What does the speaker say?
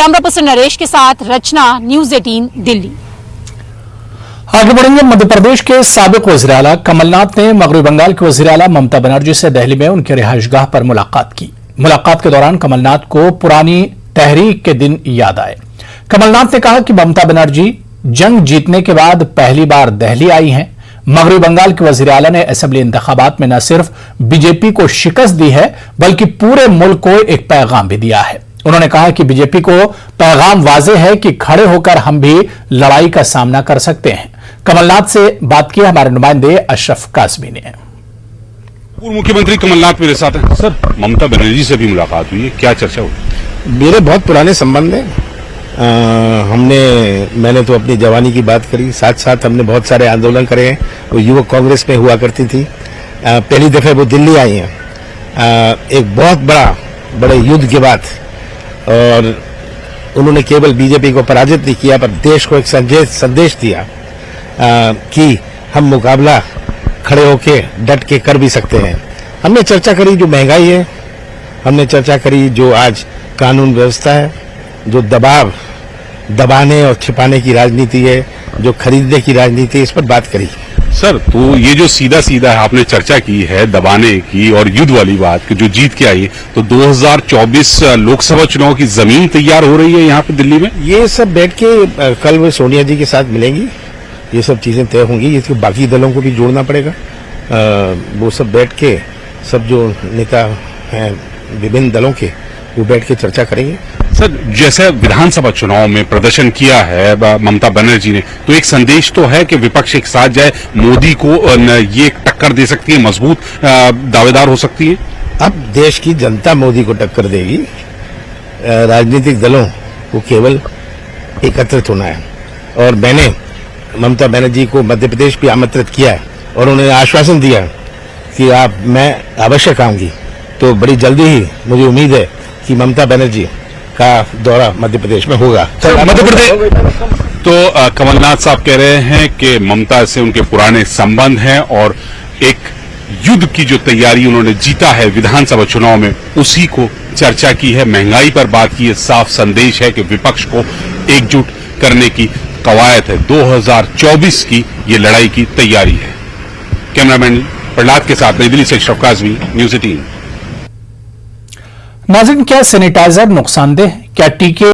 Camera person Naresh के साथ रचना, news 18 Delhi. आगे बढ़ेंगे। मध्य प्रदेश के साबिक वज़ीर-ए-आला कमलनाथ ने मगरबी बंगाल के वज़ीर-ए-आला ममता बनर्जी से दिल्ली में उनके रिहाइशगाह पर मुलाकात की। मुलाकात के दौरान कमलनाथ को पुरानी तहरीक के दिन याद आए। कमलनाथ ने कहा कि ममता बनर्जी जंग जीतने के बाद पहली बार दिल्ली आई हैं। मगरबी बंगाल के वज़ीर-ए-आला ने असेंबली इंतखाबात में न सिर्फ बीजेपी को शिकस्त दी है बल्कि पूरे मुल्क को एक पैगाम भी दिया है। उन्होंने कहा कि बीजेपी को पैगाम वाज़ेह है कि खड़े होकर हम भी लड़ाई का सामना कर सकते हैं। कमलनाथ से बात की हमारे नुमाइंदे अशरफ काज़मी ने। पूर्व मुख्यमंत्री कमलनाथ मेरे साथ हैं। सर, ममता बनर्जी से भी मुलाकात हुई है, क्या चर्चा हुई? मेरे बहुत पुराने संबंध हैं। मैंने तो अपनी जवानी की बात करी, साथ साथ हमने बहुत सारे आंदोलन करे हैं। वो युवक कांग्रेस में हुआ करती थी। पहली दफे वो दिल्ली आई हैं एक बहुत बड़े युद्ध के बाद, और उन्होंने केवल बीजेपी को पराजित नहीं किया पर देश को एक संदेश दिया कि हम मुकाबला खड़े होके डट के कर भी सकते हैं। हमने चर्चा करी जो महंगाई है, हमने चर्चा करी जो आज कानून व्यवस्था है, जो दबाने और छिपाने की राजनीति है, जो खरीदने की राजनीति है, इस पर बात करी। सर, तो ये जो सीधा आपने चर्चा की है दबाने की और युद्ध वाली बात की जो जीत के आई, तो 2024 लोकसभा चुनाव की जमीन तैयार हो रही है यहाँ पे दिल्ली में। ये सब बैठ के कल वो सोनिया जी के साथ मिलेंगी, ये सब चीजें तय होंगी। इसको बाकी दलों को भी जोड़ना पड़ेगा। वो सब बैठ के सब जो नेता हैं विभिन्न दलों के, वो बैठ के चर्चा करेंगे। सर, जैसे विधानसभा चुनाव में प्रदर्शन किया है ममता बनर्जी ने, तो एक संदेश तो है कि विपक्ष एक साथ जाए, मोदी को ये टक्कर दे सकती है, मजबूत दावेदार हो सकती है। अब देश की जनता मोदी को टक्कर देगी। राजनीतिक दलों को केवल एकत्रित होना है। और मैंने ममता बनर्जी को मध्य प्रदेश भी आमंत्रित किया है और उन्होंने आश्वासन दिया कि मैं अवश्य आऊंगी। तो बड़ी जल्दी ही मुझे उम्मीद है कि ममता बनर्जी का दौरा मध्य प्रदेश में होगा। मध्य प्रदेश तो कमलनाथ साहब कह रहे हैं कि ममता से उनके पुराने संबंध हैं और एक युद्ध की जो तैयारी उन्होंने जीता है विधानसभा चुनाव में, उसी को चर्चा की है। महंगाई पर बात की है। साफ संदेश है कि विपक्ष को एकजुट करने की कवायद है। 2024 की ये लड़ाई की तैयारी है। कैमरामैन प्रहलाद के साथ नई दिल्ली से अशरफ काज़मी, न्यूज 18। नाज़रीन, क्या सैनिटाइजर नुकसानदेह? क्या टीके